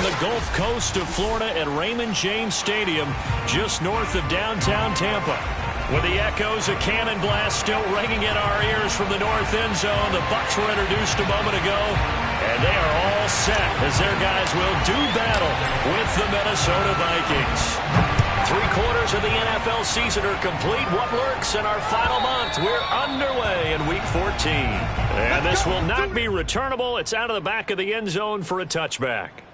the Gulf Coast of Florida at Raymond James Stadium, just north of downtown Tampa. With the echoes of cannon blast still ringing in our ears from the north end zone, the Bucs were introduced a moment ago, and they are all set as their guys will do battle with the Minnesota Vikings. 3/4 of the NFL season are complete. What lurks in our final month? We're underway in Week 14. And this will not be returnable. It's out of the back of the end zone for a touchback.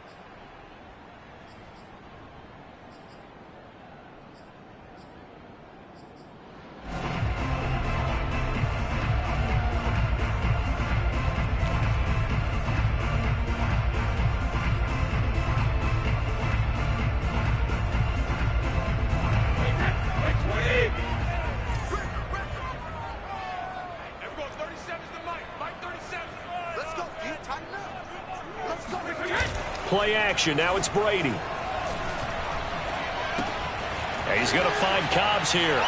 Play action. Now it's Brady. And he's going to find Cobbs here.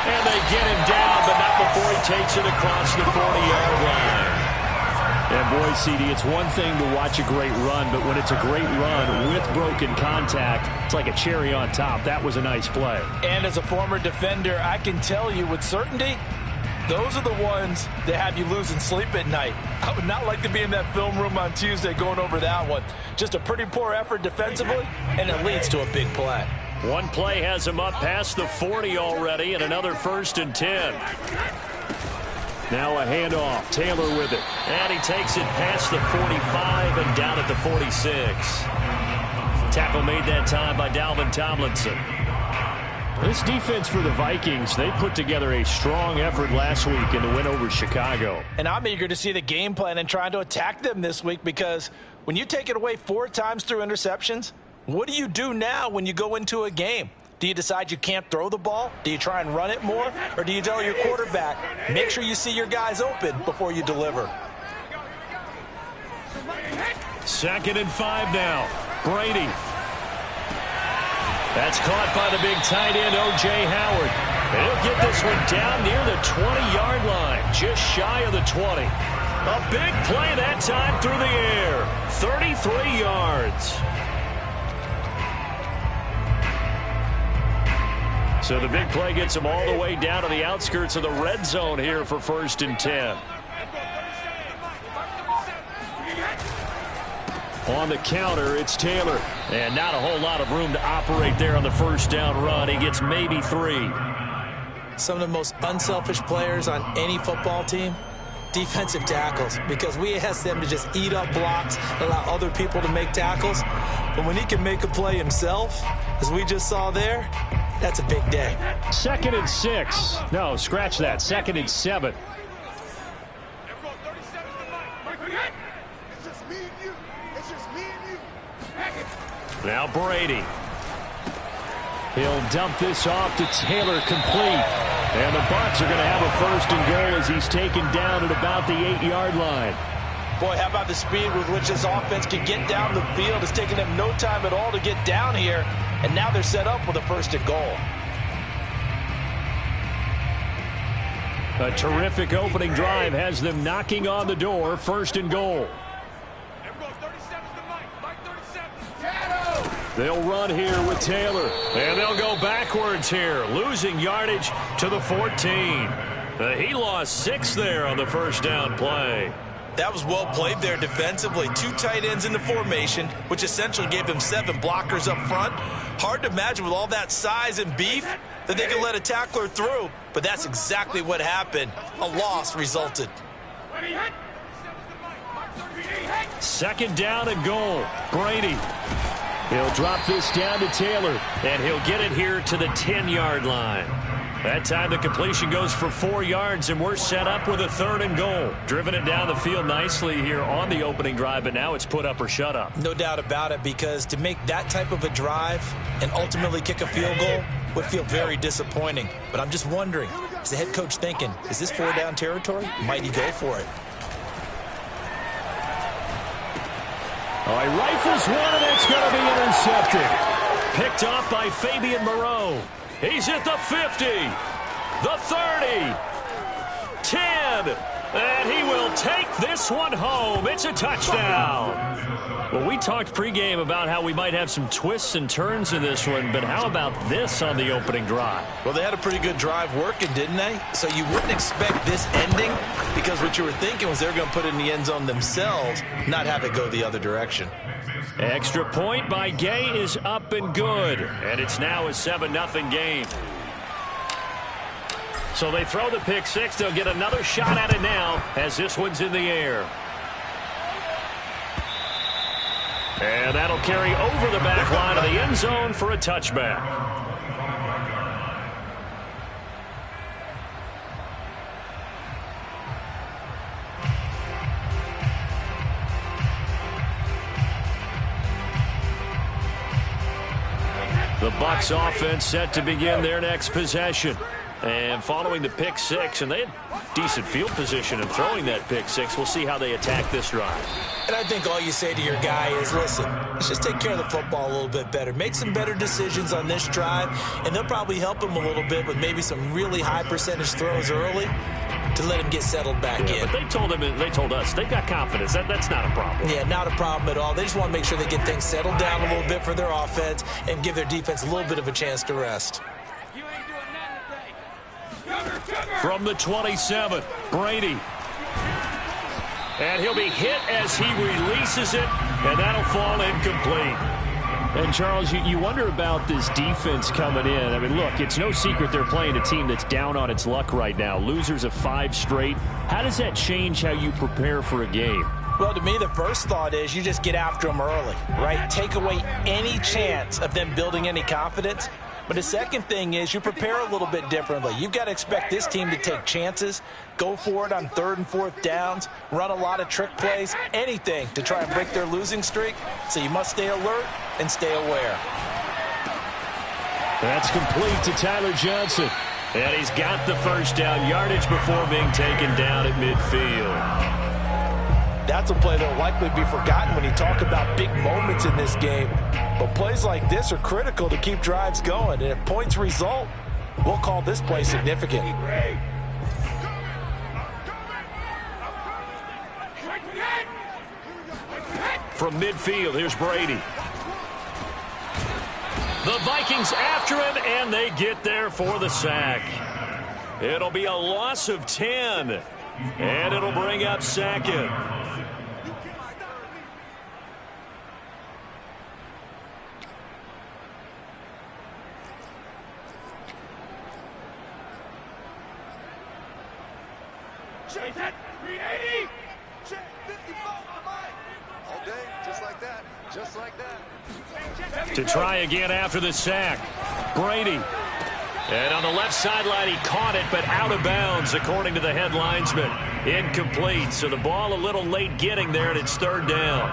And they get him down, but not before he takes it across the 40-yard line. And boy, CD, it's one thing to watch a great run, but when it's a great run with broken contact, it's like a cherry on top. That was a nice play. And as a former defender, I can tell you with certainty, those are the ones that have you losing sleep at night. I would not like to be in that film room on Tuesday going over that one. Just a pretty poor effort defensively, and it leads to a big play. One play has him up past the 40 already, and another 1st and 10. Now a handoff. Taylor with it. And he takes it past the 45 and down at the 46. Tackle made that time by Dalvin Tomlinson. This defense for the Vikings, they put together a strong effort last week in the win over Chicago. And I'm eager to see the game plan and trying to attack them this week, because when you take it away 4 times through interceptions, what do you do now when you go into a game? Do you decide you can't throw the ball? Do you try and run it more? Or do you tell your quarterback, make sure you see your guys open before you deliver? 2nd and 5 now. Brady. That's caught by the big tight end, O.J. Howard. And he'll get this one down near the 20-yard line, just shy of the 20. A big play that time through the air. 33 yards. So the big play gets him all the way down to the outskirts of the red zone here for 1st and 10. On the counter, it's Taylor. And not a whole lot of room to operate there on the 1st down run. He gets maybe 3. Some of the most unselfish players on any football team, defensive tackles, because we ask them to just eat up blocks, allow other people to make tackles. But when he can make a play himself, as we just saw there, that's a big day. 2nd and 6. No, scratch that. 2nd and 7. Now Brady. He'll dump this off to Taylor, complete. And the Bucs are going to have a 1st and goal as he's taken down at about the 8-yard line. Boy, how about the speed with which this offense can get down the field? It's taken them no time at all to get down here. And now they're set up with a 1st and goal. A terrific opening drive has them knocking on the door. 1st and goal. They'll run here with Taylor. And they'll go backwards here, losing yardage to the 14. He lost 6 there on the 1st down play. That was well played there defensively. 2 tight ends in the formation, which essentially gave them 7 blockers up front. Hard to imagine with all that size and beef that they could let a tackler through, but that's exactly what happened. A loss resulted. 2nd down and goal. Brady. He'll drop this down to Taylor, and he'll get it here to the 10-yard line. That time the completion goes for 4 yards, and we're set up with a 3rd and goal. Driven it down the field nicely here on the opening drive, but now it's put up or shut up. No doubt about it, because to make that type of a drive and ultimately kick a field goal would feel very disappointing. But I'm just wondering, is the head coach thinking, is this 4-down territory? Might he go for it? Oh, he rifles one, and it's going to be intercepted. Picked off by Fabian Moreau. He's at the 50, the 30, 10, And he will take this one home. It's a touchdown. Well, we talked pregame about how we might have some twists and turns in this one, but how about this on the opening drive? Well, they had a pretty good drive working, didn't they? So you wouldn't expect this ending because what you were thinking was they were going to put it in the end zone themselves, not have it go the other direction. Extra point by Gay is up and good, and it's now a 7-0 game. So they throw the pick six. They'll get another shot at it now as this one's in the air. And that'll carry over the back line of the end zone for a touchback. The Bucs offense set to begin their next possession. And following the pick six, and they had decent field position in throwing that pick six. We'll see how they attack this drive. And I think all you say to your guy is, listen, let's just take care of the football a little bit better. Make some better decisions on this drive, and they'll probably help him a little bit with maybe some really high percentage throws early to let him get settled back in. But they told us they've got confidence. That's not a problem. Yeah, not a problem at all. They just want to make sure they get things settled down a little bit for their offense and give their defense a little bit of a chance to rest. From the 27, Brady. And he'll be hit as he releases it, and that'll fall incomplete. And, Charles, you wonder about this defense coming in. I mean, look, it's no secret they're playing a team that's down on its luck right now. Losers of 5 straight. How does that change how you prepare for a game? Well, to me, the first thought is you just get after them early, right? Take away any chance of them building any confidence. But the second thing is you prepare a little bit differently. You've got to expect this team to take chances, go for it on 3rd and 4th downs, run a lot of trick plays, anything to try and break their losing streak. So you must stay alert and stay aware. That's complete to Tyler Johnson. And he's got the first down yardage before being taken down at midfield. That's a play that will likely be forgotten when you talk about big moments in this game. But plays like this are critical to keep drives going. And if points result, we'll call this play significant. From midfield, here's Brady. The Vikings after him, and they get there for the sack. It'll be a loss of 10, and it'll bring up 2nd. To try again after the sack. Brady. And on the left sideline, he caught it, but out of bounds, according to the head linesman. Incomplete. So the ball a little late getting there, and it's 3rd down.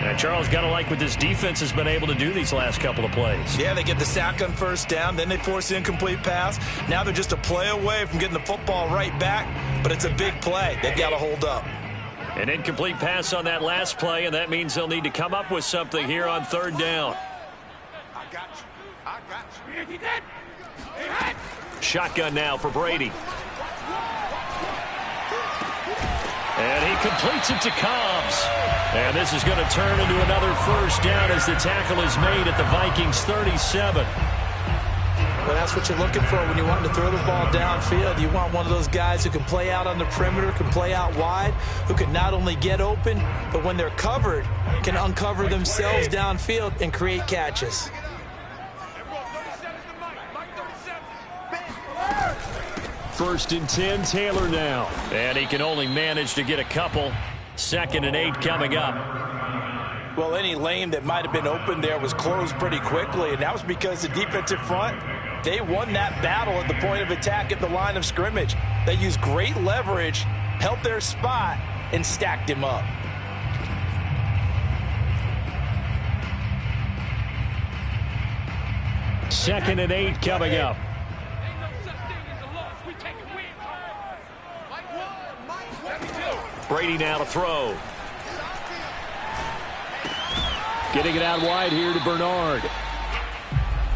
And Charles, got to like what this defense has been able to do these last couple of plays. Yeah, they get the sack on 1st down, then they force the incomplete pass. Now they're just a play away from getting the football right back, but it's a big play. They've got to hold up. An incomplete pass on that last play, and that means they'll need to come up with something here on 3rd down. I got you. Shotgun now for Brady. And he completes it to Cobbs. And this is going to turn into another 1st down as the tackle is made at the Vikings 37. Well, that's what you're looking for when you want to throw the ball downfield. You want one of those guys who can play out on the perimeter, can play out wide, who can not only get open, but when they're covered, can uncover themselves downfield and create catches. First and 10, Taylor now. And he can only manage to get a couple. 2nd and 8 coming up. Well, any lane that might have been open there was closed pretty quickly, and that was because the defensive front, they won that battle at the point of attack at the line of scrimmage. They used great leverage, held their spot, and stacked him up. Second and 8 coming up. Brady now to throw. Getting it out wide here to Bernard.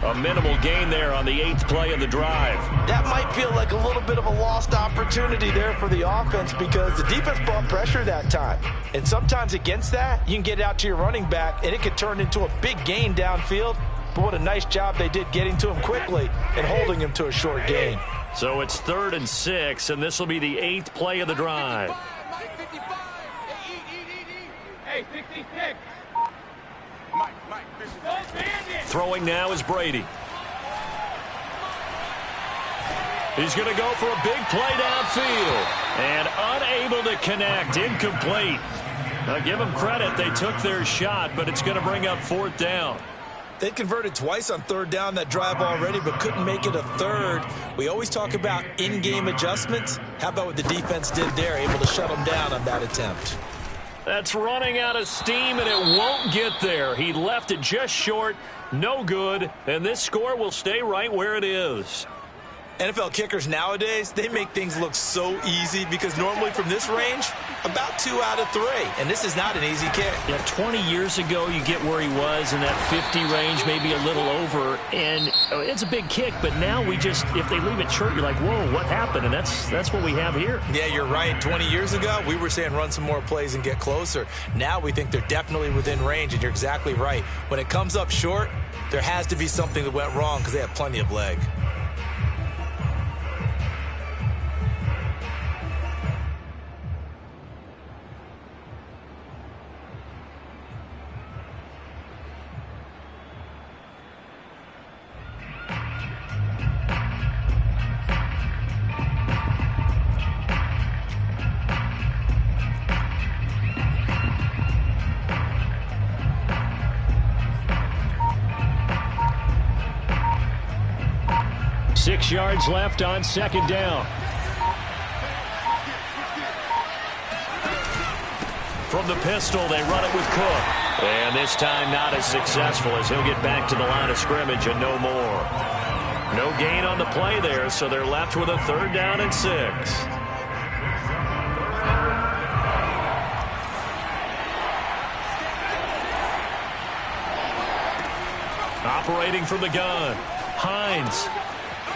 A minimal gain there on the 8th play of the drive. That might feel like a little bit of a lost opportunity there for the offense because the defense brought pressure that time. And sometimes against that, you can get out to your running back, and it could turn into a big gain downfield. But what a nice job they did getting to him quickly and holding him to a short gain. So it's 3rd and 6, and this will be the 8th play of the drive. Hey, 66. Throwing now is Brady. He's going to go for a big play downfield. And unable to connect. Incomplete. Now give them credit. They took their shot, but it's going to bring up 4th down. They converted twice on 3rd down that drive already, but couldn't make it a 3rd. We always talk about in-game adjustments. How about what the defense did there, able to shut them down on that attempt? That's running out of steam, and it won't get there. He left it just short, no good, and this score will stay right where it is. NFL kickers nowadays, they make things look so easy because normally from this range, about 2 out of 3. And this is not an easy kick. Yeah, 20 years ago, you get where he was in that 50 range, maybe a little over. And it's a big kick, but now we just, if they leave it short, you're like, whoa, what happened? And that's what we have here. Yeah, you're right. 20 years ago, we were saying run some more plays and get closer. Now we think they're definitely within range, and you're exactly right. When it comes up short, there has to be something that went wrong because they have plenty of leg. Six yards left on 2nd down. From the pistol, they run it with Cook. And this time not as successful as he'll get back to the line of scrimmage and no more. No gain on the play there, so they're left with a 3rd down and 6. Operating from the gun, Hines.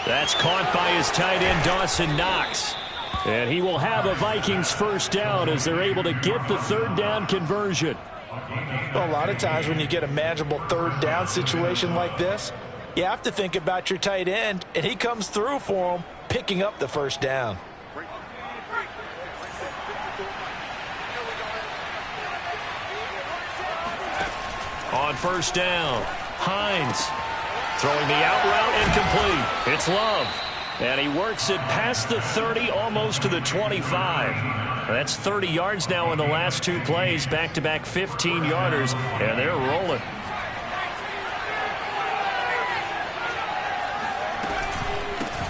That's caught by his tight end, Dawson Knox. And he will have a Vikings 1st down as they're able to get the 3rd down conversion. Well, a lot of times when you get a manageable 3rd down situation like this, you have to think about your tight end, and he comes through for him, picking up the 1st down. On 1st down, Hines. Throwing the out route incomplete. It's Love. And he works it past the 30, almost to the 25. That's 30 yards now in the last 2 plays. Back-to-back 15-yarders, and they're rolling.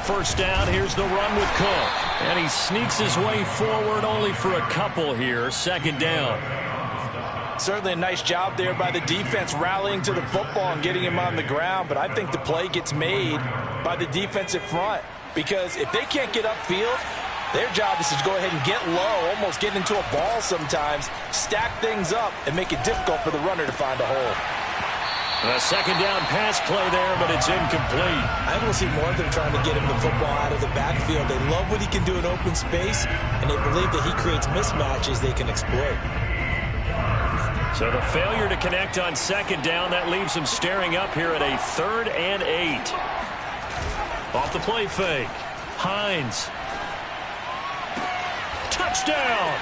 First down, here's the run with Cook. And he sneaks his way forward only for a couple here. 2nd down. Certainly a nice job there by the defense rallying to the football and getting him on the ground, but I think the play gets made by the defensive front because if they can't get upfield, their job is to go ahead and get low, almost get into a ball sometimes, stack things up, and make it difficult for the runner to find a hole. A 2nd down pass play there, but it's incomplete. I will see more of them trying to get him the football out of the backfield. They love what he can do in open space, and they believe that he creates mismatches they can exploit. So the failure to connect on 2nd down, that leaves him staring up here at a 3rd and 8. Off the play fake. Hines. Touchdown!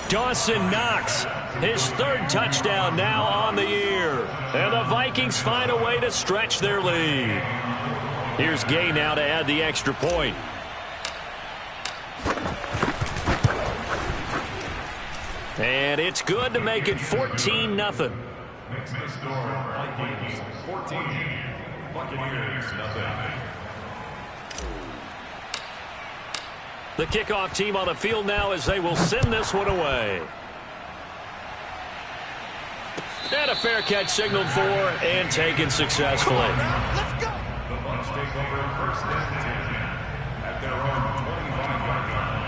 Dawson Knox, his 3rd touchdown now on the year. And the Vikings find a way to stretch their lead. Here's Gay now to add the extra point. And it's good to make it 14-0. Next to score, Vikings 14, Buccaneers 0. The kickoff team on the field now as they will send this one away. And a fair catch signaled for and taken successfully. Let's go. The Bucs take over 1st and 10 at their own 25-yard line.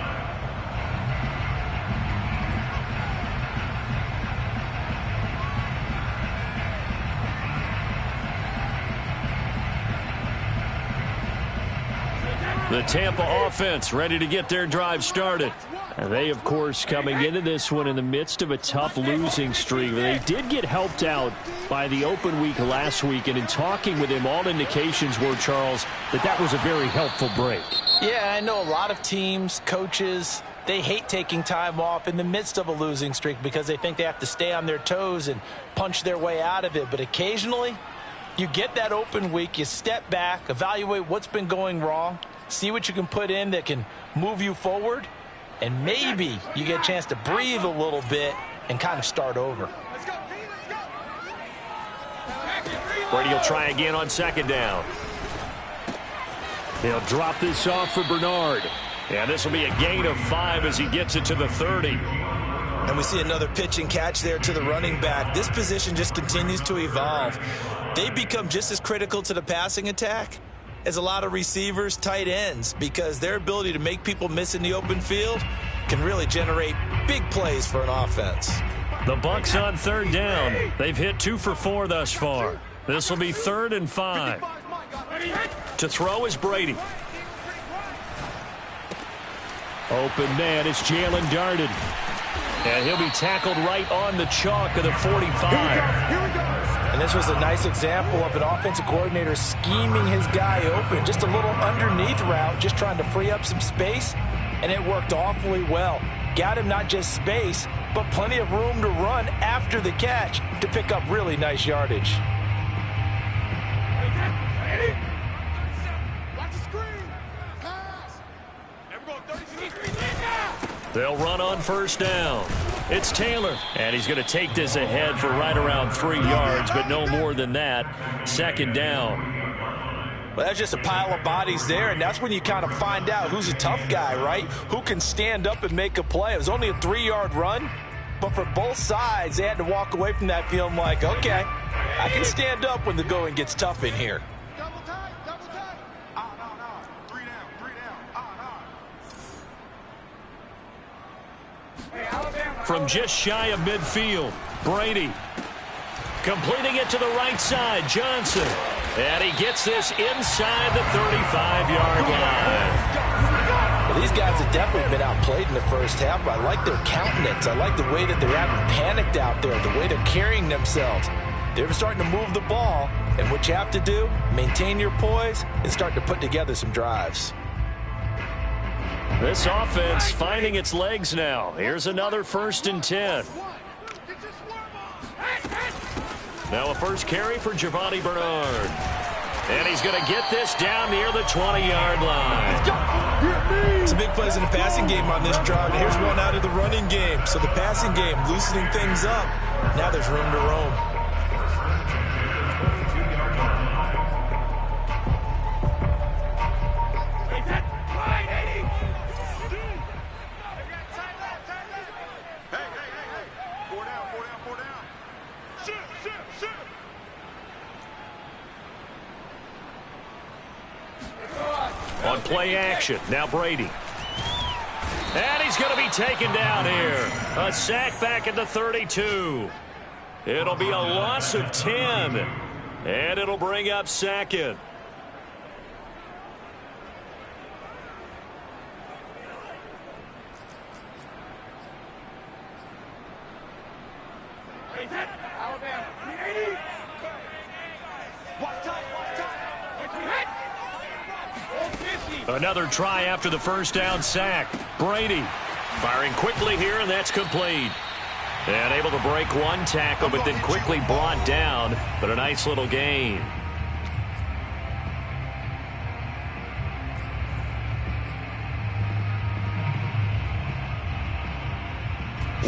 The Tampa offense ready to get their drive started. And they, of course, coming into this one in the midst of a tough losing streak. They did get helped out by the open week last week, and in talking with him, all indications were, Charles, that was a very helpful break. Yeah, I know a lot of teams, coaches, they hate taking time off in the midst of a losing streak because they think they have to stay on their toes and punch their way out of it. But occasionally, you get that open week, you step back, evaluate what's been going wrong, see what you can put in that can move you forward, and maybe you get a chance to breathe a little bit and kind of start over. Brady will try again on second down. He'll drop this off for Bernard. And this will be a gain of 5 as he gets it to the 30. And we see another pitch and catch there to the running back. This position just continues to evolve. They become just as critical to the passing attack as a lot of receivers, tight ends, because their ability to make people miss in the open field can really generate big plays for an offense. The Bucs on third down. They've hit 2 for 4 thus far. This will be 3rd and 5. To throw is Brady. Open man, it's Jalen Darden. And he'll be tackled right on the chalk of the 45. And this was a nice example of an offensive coordinator scheming his guy open. Just a little underneath route, just trying to free up some space, and it worked awfully well. Got him not just space, but plenty of room to run after the catch to pick up really nice yardage. They'll run on first down. It's Taylor, and he's going to take this ahead for right around 3 yards, but no more than that. Second down. Well, that's just a pile of bodies there, and that's when you kind of find out who's a tough guy, right? Who can stand up and make a play. It was only a 3-yard run, but for both sides, they had to walk away from that feeling like, okay, I can stand up when the going gets tough in here. From just shy of midfield, Brady completing it to the right side, Johnson. And he gets this inside the 35-yard line. Well, these guys have definitely been outplayed in the first half, but I like their countenance. I like the way that they haven't panicked out there, the way they're carrying themselves. They're starting to move the ball, and what you have to do, maintain your poise and start to put together some drives. This offense finding its legs now. Here's another 1st and 10. Now a first carry for Giovanni Bernard. And he's going to get this down near the 20-yard line. Some big plays in the passing game on this drive. Here's one out of the running game. So the passing game loosening things up. Now there's room to roam. On play action, now Brady. And he's going to be taken down here. A sack back at the 32. It'll be a loss of 10. And it'll bring up 2nd. Another try after the first down sack. Brady firing quickly here, and that's complete. And able to break one tackle, but then quickly brought down. But a nice little gain.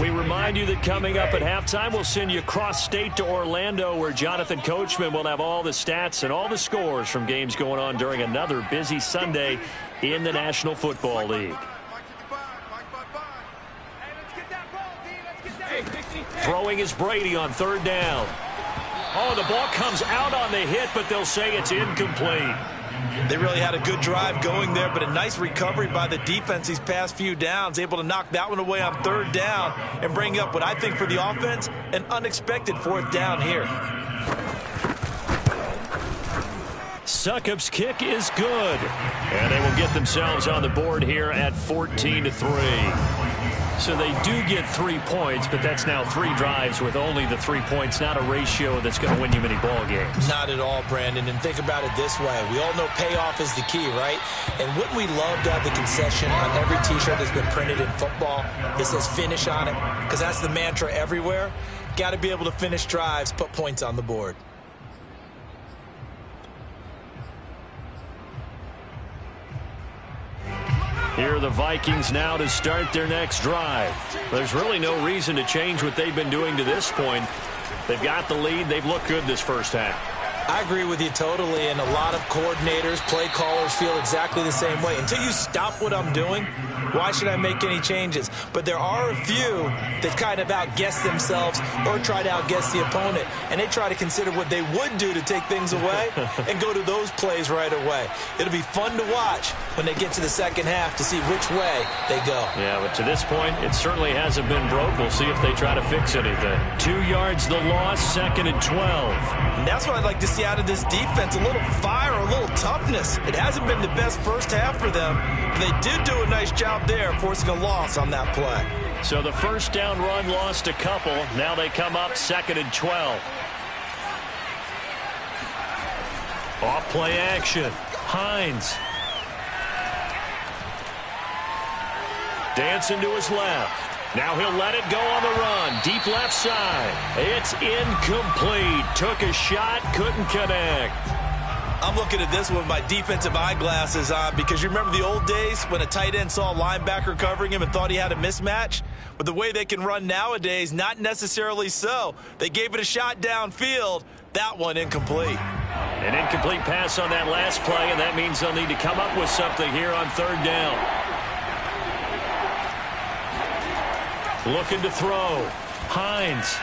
We remind you that coming up at halftime, we'll send you cross-state to Orlando, where Jonathan Coachman will have all the stats and all the scores from games going on during another busy Sunday in the National Football League. Throwing is Brady on third down. Oh, the ball comes out on the hit, but they'll say it's incomplete. They really had a good drive going there, but a nice recovery by the defense these past few downs, able to knock that one away on third down and bring up what I think for the offense, an unexpected 4th down here. Succop's kick is good. And they will get themselves on the board here at 14-3. So they do get 3 points, but that's now 3 drives with only the 3 points, not a ratio that's going to win you many ball games. Not at all, Brandon. And think about it this way. We all know payoff is the key, right? And wouldn't we love to have the concession on every T-shirt that's been printed in football? It says finish on it, because that's the mantra everywhere. Got to be able to finish drives, put points on the board. Here are the Vikings now to start their next drive. There's really no reason to change what they've been doing to this point. They've got the lead. They've looked good this first half. I agree with you totally, and a lot of coordinators, play callers feel exactly the same way. Until you stop what I'm doing, why should I make any changes? But there are a few that kind of outguess themselves or try to outguess the opponent, and they try to consider what they would do to take things away and go to those plays right away. It'll be fun to watch when they get to the second half to see which way they go. Yeah, but to this point, it certainly hasn't been broke. We'll see if they try to fix anything. 2 yards the loss, 2nd and 12. And that's what I'd like to see out of this defense, a little fire, a little toughness. It hasn't been the best first half for them, but they did do a nice job there, forcing a loss on that play. So the first down run lost a couple. Now they come up 2nd and 12. Off play action. Hines. Dancing to his left. Now he'll let it go on the run. Deep left side. It's incomplete. Took a shot, couldn't connect. I'm looking at this with my defensive eyeglasses on because you remember the old days when a tight end saw a linebacker covering him and thought he had a mismatch? But the way they can run nowadays, not necessarily so. They gave it a shot downfield. That one incomplete. An incomplete pass on that last play, and that means they'll need to come up with something here on 3rd down. Looking to throw. Hines.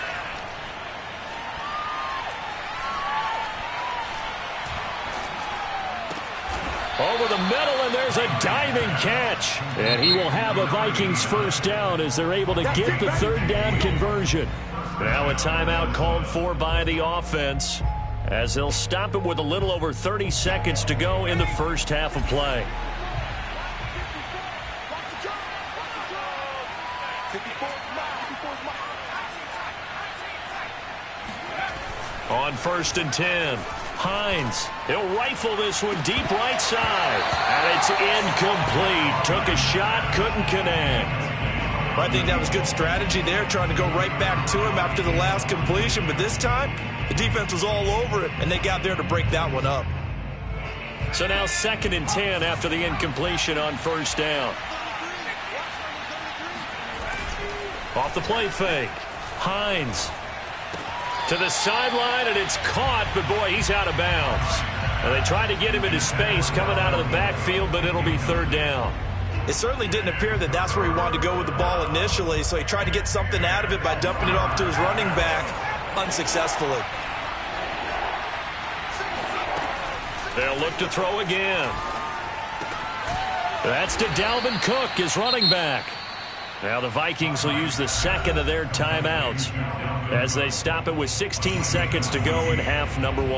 Over the middle, and there's a diving catch. And he will have a Vikings first down as they're able to get the 3rd down conversion. Now a timeout called for by the offense as they'll stop it with a little over 30 seconds to go in the first half of play. On 1st and 10, Hines. He'll rifle this one deep right side. And it's incomplete. Took a shot, couldn't connect. I think that was good strategy there, trying to go right back to him after the last completion. But this time, the defense was all over it, and they got there to break that one up. So now 2nd and 10 after the incompletion on 1st down. Off the play fake. Hines. To the sideline, and it's caught, but boy, he's out of bounds. And they try to get him into space coming out of the backfield, but it'll be 3rd down. It certainly didn't appear that that's where he wanted to go with the ball initially, so he tried to get something out of it by dumping it off to his running back unsuccessfully. They'll look to throw again. That's to Dalvin Cook, his running back. Now the Vikings will use the 2nd of their timeouts as they stop it with 16 seconds to go in half number 1.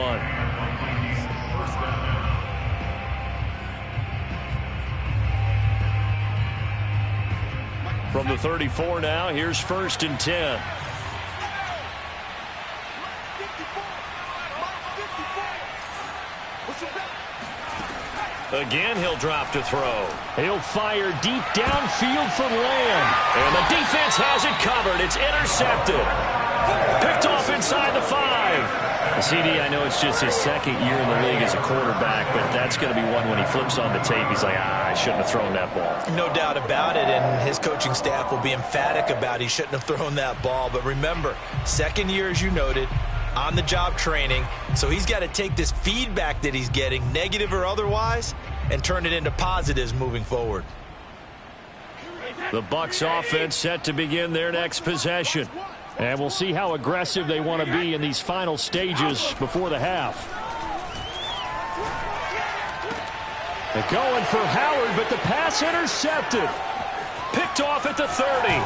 From the 34 now, here's 1st and 10. Again, he'll drop to throw. He'll fire deep downfield for Lamb. And the defense has it covered. It's intercepted. Picked off inside the 5. CD, I know it's just his 2nd year in the league as a quarterback, but that's going to be one when he flips on the tape. He's like, I shouldn't have thrown that ball. No doubt about it, and his coaching staff will be emphatic about he shouldn't have thrown that ball. But remember, 2nd year, as you noted, on-the-job training, so he's got to take this feedback that he's getting, negative or otherwise, and turn it into positives moving forward. The Bucs offense set to begin their next possession. And we'll see how aggressive they want to be in these final stages before the half. They're going for Howard, but the pass intercepted. Picked off at the 30.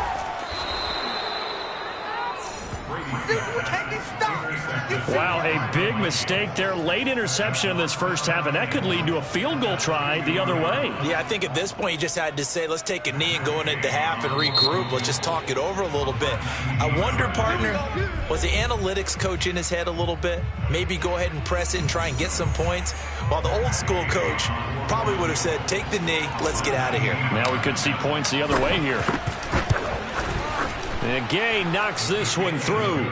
Wow, a big mistake there. Late interception in this first half, and that could lead to a field goal try the other way. Yeah, I think at this point you just had to say, let's take a knee and go into half and regroup. Let's just talk it over a little bit. I wonder, partner, was the analytics coach in his head a little bit? Maybe go ahead and press it and try and get some points? While the old school coach probably would have said, take the knee, let's get out of here. Now we could see points the other way here. And Gay knocks this one through.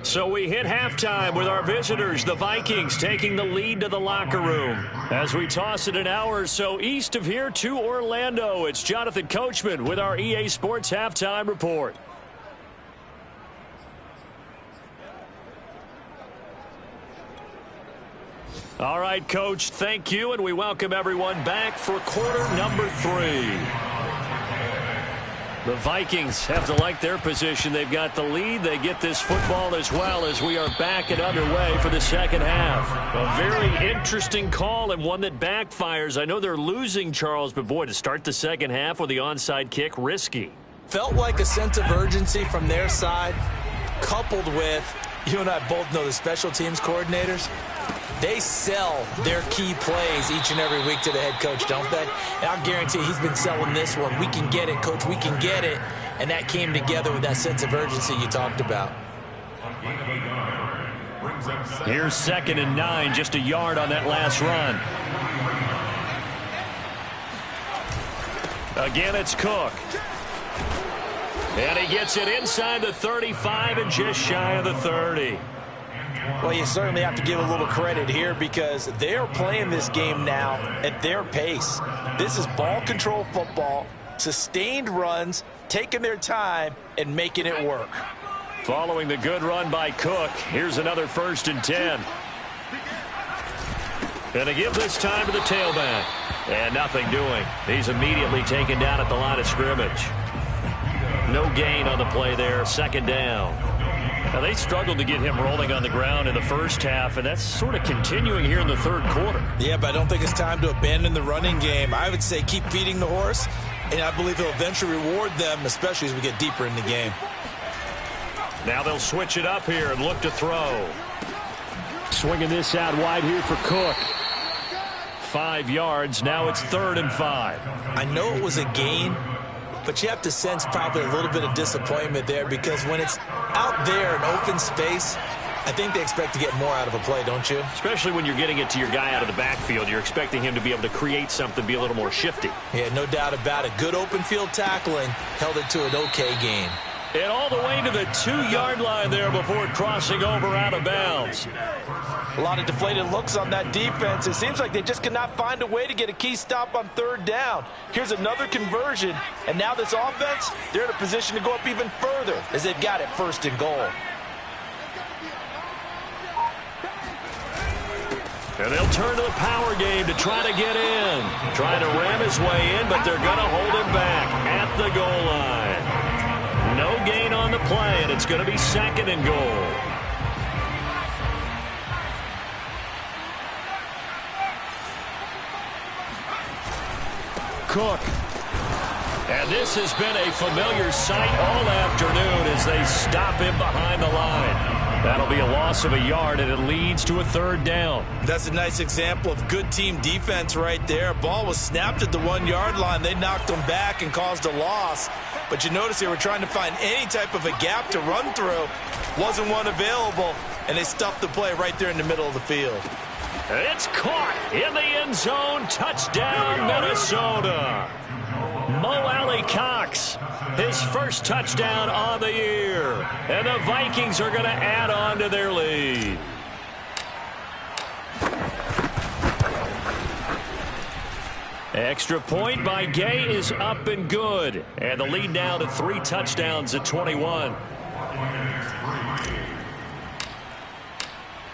So we hit halftime with our visitors, the Vikings, taking the lead to the locker room. As we toss it an hour or so east of here to Orlando, it's Jonathan Coachman with our EA Sports Halftime Report. All right, Coach, thank you, and we welcome everyone back for quarter number 3. The Vikings have to like their position. They've got the lead. They get this football as well as we are back and underway for the second half. A very interesting call and one that backfires. I know they're losing, Charles, but boy, to start the second half with the onside kick, risky. Felt like a sense of urgency from their side, coupled with, you and I both know the special teams coordinators. They sell their key plays each and every week to the head coach, don't they? And I'll guarantee he's been selling this one. We can get it, coach. We can get it. And that came together with that sense of urgency you talked about. Here's 2nd and 9, just a yard on that last run. Again, it's Cook. And he gets it inside the 35 and just shy of the 30. Well, you certainly have to give a little credit here because they're playing this game now at their pace. This is ball control football, sustained runs, taking their time, and making it work. Following the good run by Cook, here's another 1st and 10. And to give this time to the tailback. And nothing doing. He's immediately taken down at the line of scrimmage. No gain on the play there, 2nd down. Now, they struggled to get him rolling on the ground in the first half, and that's sort of continuing here in the 3rd quarter. Yeah, but I don't think it's time to abandon the running game. I would say keep feeding the horse, and I believe he'll eventually reward them, especially as we get deeper in the game. Now they'll switch it up here and look to throw. Swinging this out wide here for Cook. 5 yards. Now it's 3rd and 5. I know it was a gain, but you have to sense probably a little bit of disappointment there because when it's out there in open space, I think they expect to get more out of a play, don't you? Especially when you're getting it to your guy out of the backfield. You're expecting him to be able to create something, be a little more shifty. Yeah, no doubt about it. Good open field tackling held it to an okay gain. And all the way to the 2-yard line there before crossing over out of bounds. A lot of deflated looks on that defense. It seems like they just cannot find a way to get a key stop on 3rd down. Here's another conversion, and now this offense, they're in a position to go up even further as they've got it 1st and goal. And they'll turn to the power game to try to get in. Trying to ram his way in, but they're going to hold him back at the goal line. No gain on the play, and it's going to be 2nd and goal. Cook. And this has been a familiar sight all afternoon as they stop him behind the line. That'll be a loss of a yard, and it leads to a 3rd down. That's a nice example of good team defense right there. Ball was snapped at the 1-yard line. They knocked him back and caused a loss. But you notice they were trying to find any type of a gap to run through. Wasn't one available, and they stuffed the play right there in the middle of the field. It's caught in the end zone. Touchdown, Minnesota. Mo Alley Cox, his first touchdown on the year. And the Vikings are going to add on to their lead. Extra point by Gay is up and good. And the lead now to 3 touchdowns at 21.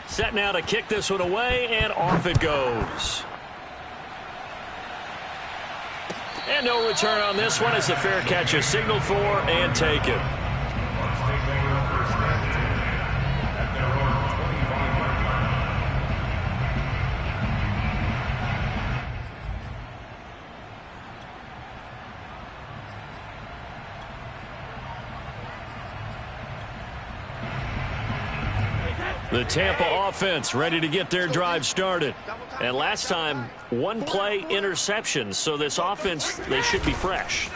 Set now to kick this one away, and off it goes. And no return on this one as the fair catch is signaled for and taken. The Tampa offense ready to get their drive started. And last time, one play interception. So this offense, they should be fresh.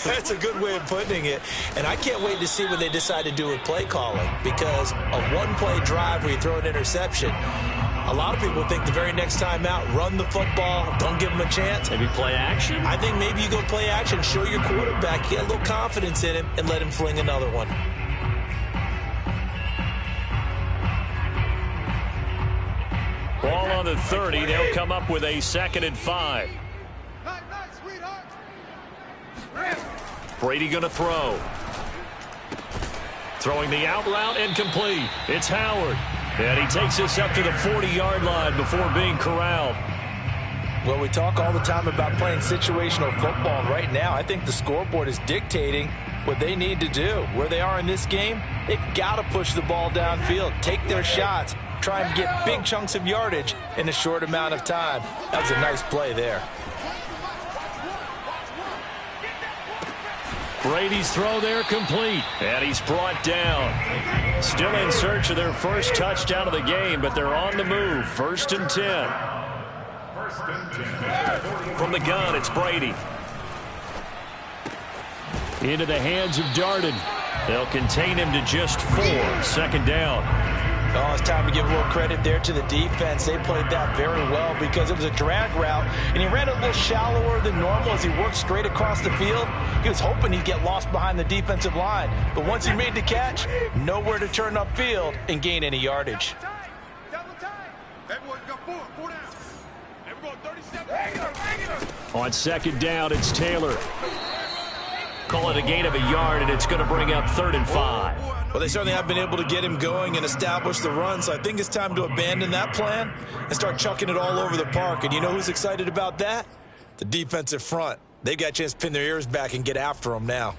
That's a good way of putting it. And I can't wait to see what they decide to do with play calling. Because a one-play drive where you throw an interception, a lot of people think the very next time out, run the football, don't give them a chance. Maybe play action? I think maybe you go play action, show your quarterback, get a little confidence in him, and let him fling another one. Ball on the 30. They'll come up with a 2nd and 5. Brady going to throw. Throwing the out route and complete. It's Howard. And he takes this up to the 40-yard line before being corralled. Well, we talk all the time about playing situational football. And right now, I think the scoreboard is dictating what they need to do. Where they are in this game, they've got to push the ball downfield, take their shots, try and get big chunks of yardage in a short amount of time. That was a nice play there. Brady's throw there complete. And he's brought down. Still in search of their first touchdown of the game, but they're on the move. 1st and 10. From the gun, it's Brady. Into the hands of Darden. They'll contain him to just 4. 2nd down. Oh, it's time to give a little credit there to the defense. They played that very well because it was a drag route, and he ran a little shallower than normal as he worked straight across the field. He was hoping he'd get lost behind the defensive line, but once he made the catch, nowhere to turn upfield and gain any yardage. On 2nd down, it's Taylor. Call it a gain of a yard, and it's going to bring up 3rd and 5. Well, they certainly have been able to get him going and establish the run, so I think it's time to abandon that plan and start chucking it all over the park. And you know who's excited about that? The defensive front. They've got a chance to pin their ears back and get after him now.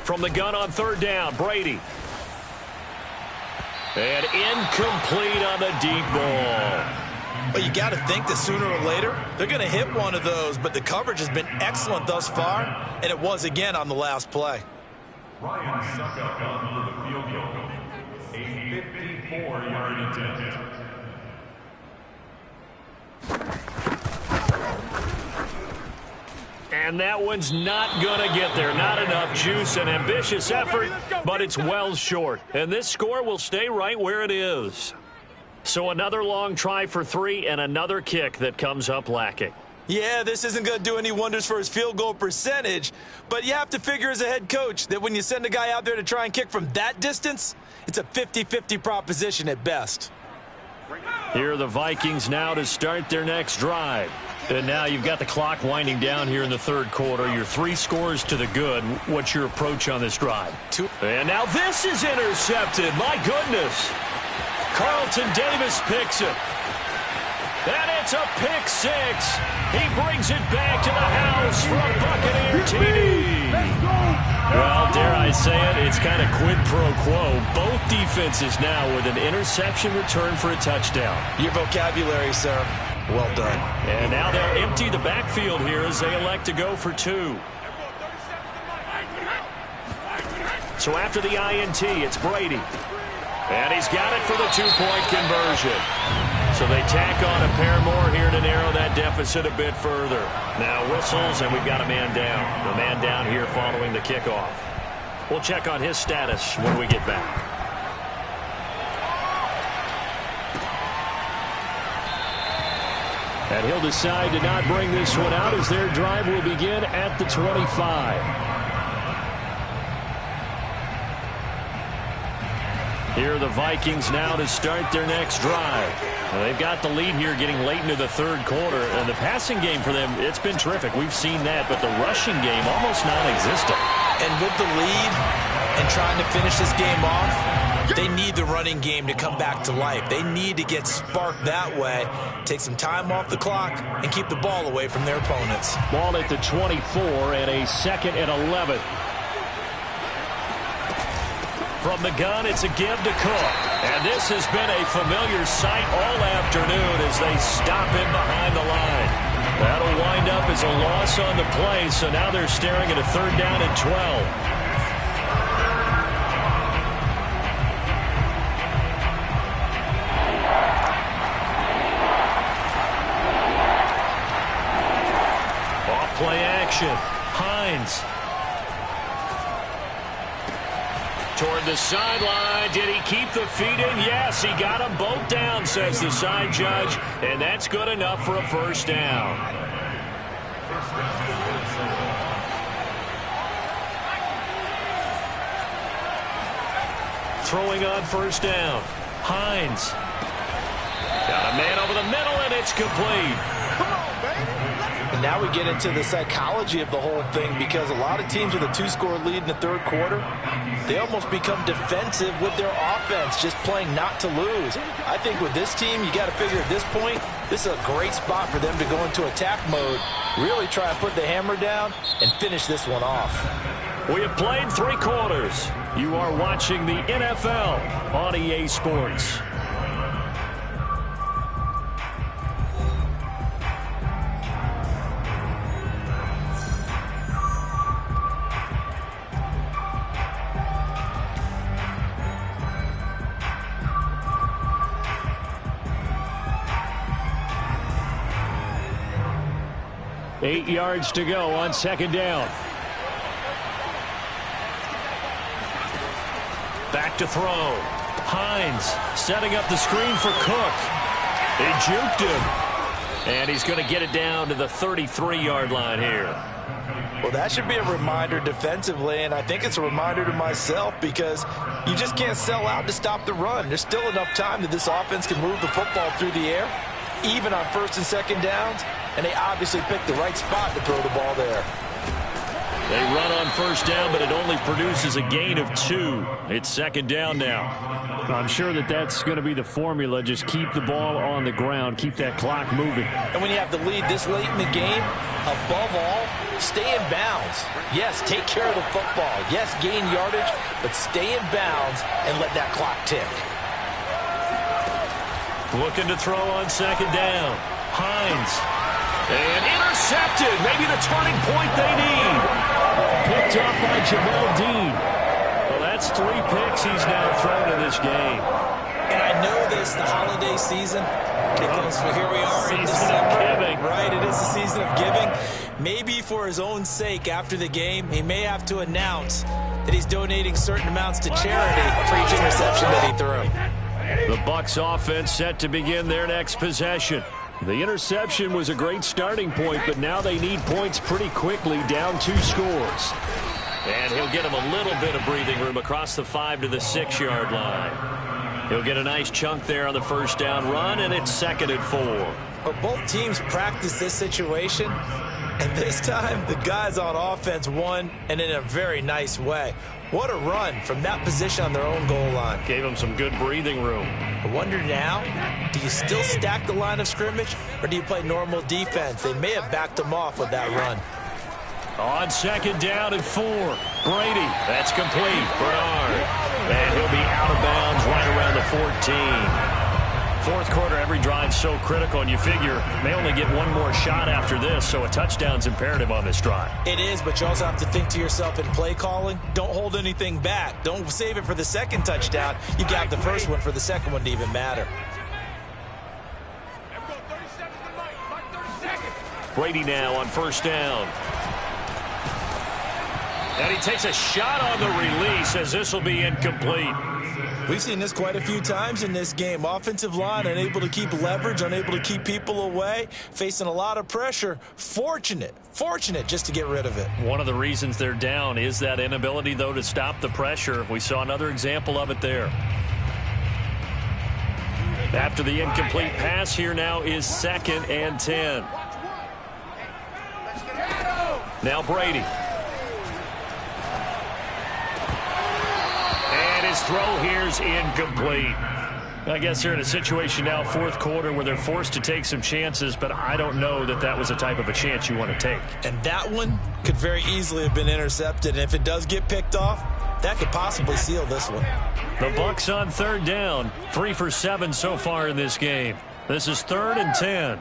From the gun on 3rd down, Brady. And incomplete on the deep ball. Well, you got to think that sooner or later, they're going to hit one of those, but the coverage has been excellent thus far, and it was again on the last play. Ryan Suckup on for the field goal. A 54-yard attempt. And that one's not going to get there. Not enough juice, an ambitious effort, but it's well short. And this score will stay right where it is. So another long try for 3 and another kick that comes up lacking. Yeah, this isn't going to do any wonders for his field goal percentage, but you have to figure as a head coach that when you send a guy out there to try and kick from that distance, it's a 50-50 proposition at best. Here are the Vikings now to start their next drive. And now you've got the clock winding down here in the 3rd quarter. Your 3 scores to the good. What's your approach on this drive? 2. And now this is intercepted. My goodness. Carlton Davis picks it. And it's a pick 6. He brings it back to the house for a Buccaneer TD. Well, dare I say it, it's kind of quid pro quo. Both defenses now with an interception return for a touchdown. Your vocabulary, sir. Well done. And now they'll empty the backfield here as they elect to go for 2. So after the INT, it's Brady. And he's got it for the 2-point conversion. So they tack on a pair more here to narrow that deficit a bit further. Now whistles, and we've got a man down. The man down here following the kickoff. We'll check on his status when we get back. And he'll decide to not bring this one out as their drive will begin at the 25. Here are the Vikings now to start their next drive. Well, they've got the lead here getting late into the 3rd quarter, and the passing game for them, it's been terrific. We've seen that, but the rushing game almost non-existent. And with the lead and trying to finish this game off, they need the running game to come back to life. They need to get sparked that way, take some time off the clock, and keep the ball away from their opponents. Ball at the 24 and a 2nd and 11. From the gun, it's a give to Cook. And this has been a familiar sight all afternoon as they stop him behind the line. That'll wind up as a loss on the play, so now they're staring at a 3rd down and 12. Off-play action. Hines. Toward the sideline. Did he keep the feet in? Yes, he got them both down, says the side judge. And that's good enough for a 1st down. Throwing on 1st down. Hines. Got a man over the middle, and it's complete. And now we get into the psychology of the whole thing, because a lot of teams with a 2-score lead in the 3rd quarter, they almost become defensive with their offense, just playing not to lose. I think with this team, you got to figure at this point, this is a great spot for them to go into attack mode, really try and put the hammer down and finish this one off. We have played 3 quarters. You are watching the NFL on EA Sports. Eight yards to go on 2nd down. Back to throw. Hines setting up the screen for Cook. They juked him. And he's going to get it down to the 33-yard line here. Well, that should be a reminder defensively, and I think it's a reminder to myself, because you just can't sell out to stop the run. There's still enough time that this offense can move the football through the air, even on 1st and 2nd downs, and they obviously picked the right spot to throw the ball there. They run on 1st down, but it only produces a gain of 2. It's 2nd down now. I'm sure that that's going to be the formula. Just keep the ball on the ground. Keep that clock moving. And when you have the lead this late in the game, above all, stay in bounds. Yes, take care of the football. Yes, gain yardage, but stay in bounds and let that clock tick. Looking to throw on 2nd down. Hines. And intercepted. Maybe the turning point they need. Picked up by Jamel Dean. Well, that's 3 picks he's now thrown in this game. And I know this, the holiday season, because here we are in December. Giving. Right, it is the season of giving. Maybe for his own sake, after the game, he may have to announce that he's donating certain amounts to charity for each interception that he threw. The Bucs offense set to begin their next possession. The interception was a great starting point, but now they need points pretty quickly, down 2 scores. And he'll get him a little bit of breathing room across the 5 to the 6-yard line. He'll get a nice chunk there on the 1st down run, and it's 2nd and 4. But both teams practice this situation, and this time the guys on offense won, and in a very nice way. What a run from that position on their own goal line. Gave him some good breathing room. I wonder now, do you still stack the line of scrimmage, or do you play normal defense? They may have backed them off with that run. On 2nd down and 4. Brady. That's complete. Bernard. And he'll be out of bounds right around the 14. 4th quarter, every drive so critical, and you figure they only get one more shot after this, so a touchdown's imperative on this drive. It is, but you also have to think to yourself in play calling, don't hold anything back. Don't save it for the 2nd touchdown. You got the 1st one for the 2nd one to even matter. Brady now on 1st down. And he takes a shot on the release as this will be incomplete. We've seen this quite a few times in this game. Offensive line unable to keep leverage, unable to keep people away, facing a lot of pressure. Fortunate just to get rid of it. One of the reasons they're down is that inability, though, to stop the pressure. We saw another example of it there. After the incomplete pass, here now is 2nd and 10. Now Brady. And his throw here's incomplete. I guess they're in a situation now, fourth quarter, where they're forced to take some chances, but I don't know that that was the type of a chance you want to take. And that one could very easily have been intercepted. And if it does get picked off, that could possibly seal this one. The Bucks on third down, 3 for 7 so far in this game. This is 3rd and 10.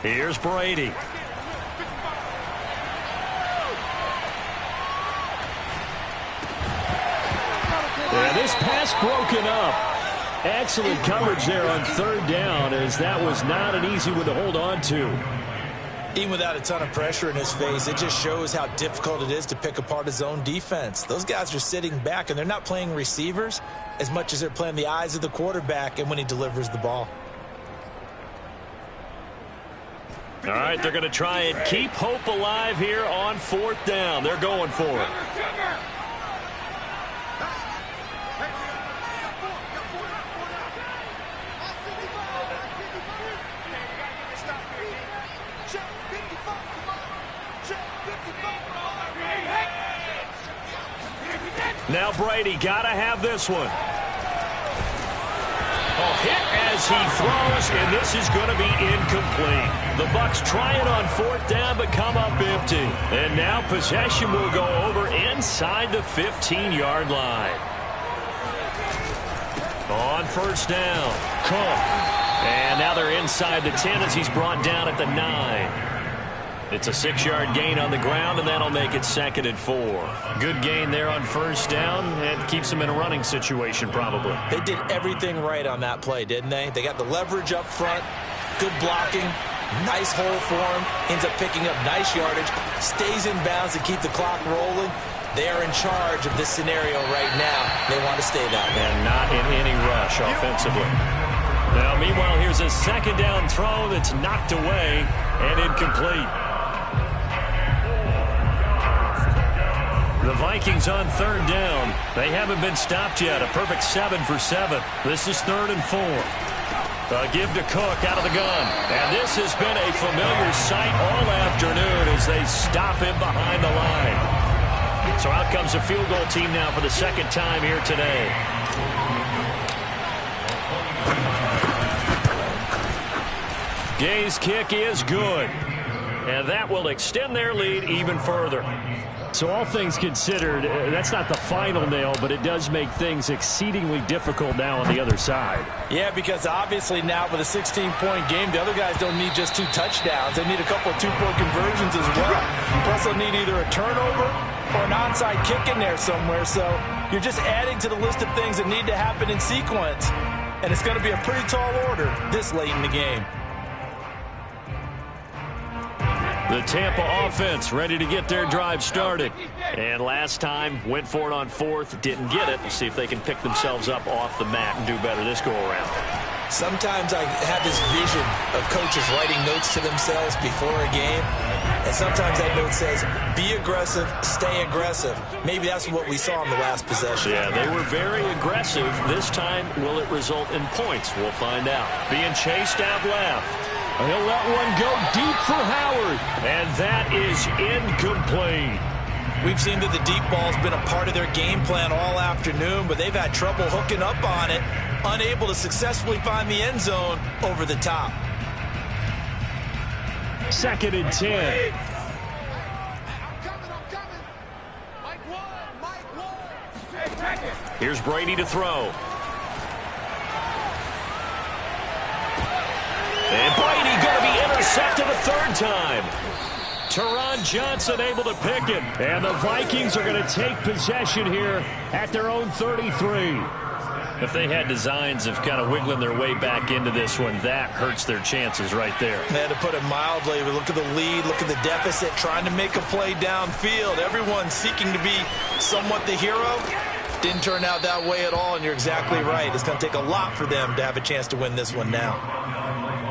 Here's Brady. And this pass broken up. Excellent coverage there on third down, as that was not an easy one to hold on to. Even without a ton of pressure in his face, it just shows how difficult it is to pick apart his own defense. Those guys are sitting back, and they're not playing receivers as much as they're playing the eyes of the quarterback and when he delivers the ball. All right, they're going to try and keep hope alive here on 4th down. They're going for it. Now Brady got to have this one. Hit as he throws, and this is going to be incomplete. The Bucks try it on 4th down, but come up empty. And now possession will go over inside the 15-yard line. On 1st down, Cook. And now they're inside the 10 as he's brought down at the 9. It's a 6-yard gain on the ground, and that'll make it 2nd and 4. Good gain there on 1st down, and keeps them in a running situation probably. They did everything right on that play, didn't they? They got the leverage up front, good blocking, nice hole for him, ends up picking up nice yardage, stays in bounds to keep the clock rolling. They are in charge of this scenario right now. They want to stay that way. And not in any rush offensively. Now, meanwhile, here's a 2nd down throw that's knocked away and incomplete. The Vikings on 3rd down. They haven't been stopped yet. A perfect 7 for 7. This is 3rd and 4. A give to Cook out of the gun. And this has been a familiar sight all afternoon as they stop him behind the line. So out comes the field goal team now for the 2nd time here today. Gay's kick is good. And that will extend their lead even further. So all things considered, that's not the final nail, but it does make things exceedingly difficult now on the other side. Yeah, because obviously now with a 16-point game, the other guys don't need just 2 touchdowns. They need a couple of 2-point conversions as well. Plus they'll need either a turnover or an onside kick in there somewhere. So you're just adding to the list of things that need to happen in sequence. And it's going to be a pretty tall order this late in the game. The Tampa offense ready to get their drive started. And last time, went for it on 4th, didn't get it. We'll see if they can pick themselves up off the mat and do better this go-around. Sometimes I have this vision of coaches writing notes to themselves before a game. And sometimes that note says, be aggressive, stay aggressive. Maybe that's what we saw in the last possession. Yeah, they were very aggressive. This time, will it result in points? We'll find out. Being chased out left. He'll let one go deep for Howard. And that is incomplete. We've seen that the deep ball's been a part of their game plan all afternoon, but they've had trouble hooking up on it, unable to successfully find the end zone over the top. 2nd and 10. Here's Brady to throw. And Brady going to be intercepted a 3rd time. Teron Johnson able to pick it. And the Vikings are going to take possession here at their own 33. If they had designs of kind of wiggling their way back into this one, that hurts their chances right there. They had to put it mildly. But look at the lead, look at the deficit, trying to make a play downfield. Everyone seeking to be somewhat the hero. Didn't turn out that way at all, and you're exactly right. It's going to take a lot for them to have a chance to win this one now.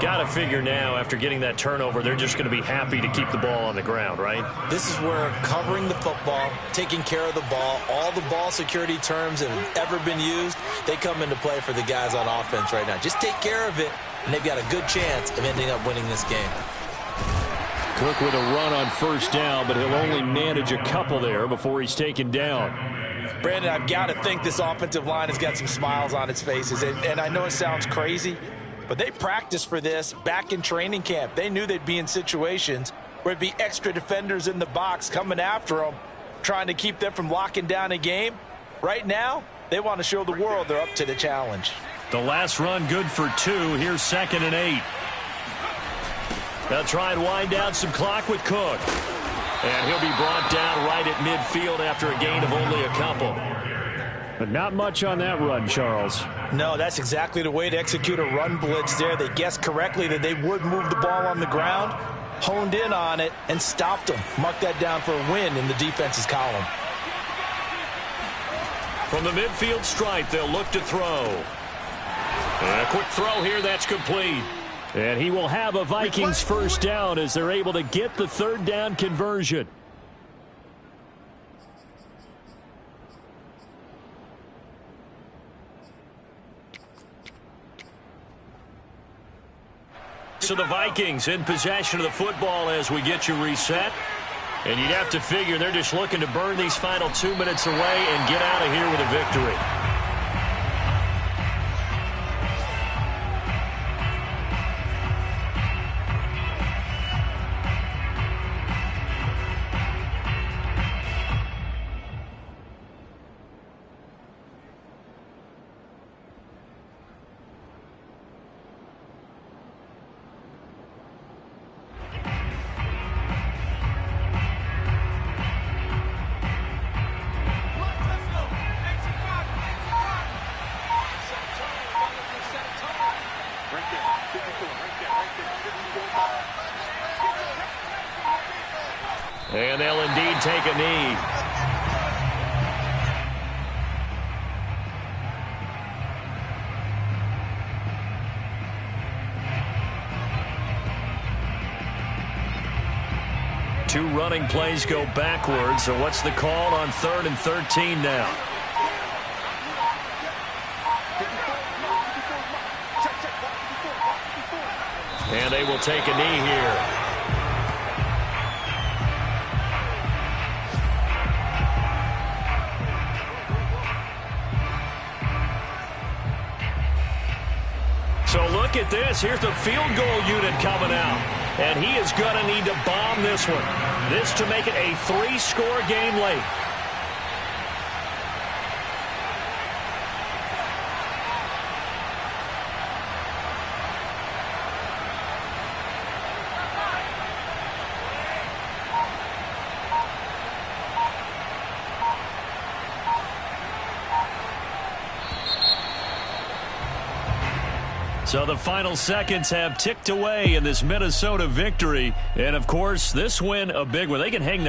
Got to figure now, after getting that turnover, they're just going to be happy to keep the ball on the ground, right? This is where covering the football, taking care of the ball, all the ball security terms that have ever been used, they come into play for the guys on offense right now. Just take care of it, and they've got a good chance of ending up winning this game. Cook with a run on 1st down, but he'll only manage a couple there before he's taken down. Brandon, I've got to think this offensive line has got some smiles on its faces. And I know it sounds crazy, but they practiced for this back in training camp. They knew they'd be in situations where there'd be extra defenders in the box coming after them, trying to keep them from locking down a game. Right now, they want to show the world they're up to the challenge. The last run good for 2. Here's 2nd and 8. They'll try and wind down some clock with Cook. And he'll be brought down right at midfield after a gain of only a couple. But not much on that run, Charles. No, that's exactly the way to execute a run blitz there. They guessed correctly that they would move the ball on the ground, honed in on it, and stopped them. Mark that down for a win in the defense's column. From the midfield stripe, they'll look to throw. And a quick throw here, that's complete. And he will have a Vikings first down as they're able to get the 3rd down conversion. So the Vikings in possession of the football as we get you reset. And you'd have to figure they're just looking to burn these final 2 minutes away and get out of here with a victory. And they'll indeed take a knee. Two running plays go backwards. So what's the call on 3rd and 13 now? And they will take a knee here. So look at this. Here's the field goal unit coming out. And he is going to need to bomb this one. This to make it a 3-score game late. So the final seconds have ticked away in this Minnesota victory. And, of course, this win a big one. They can hang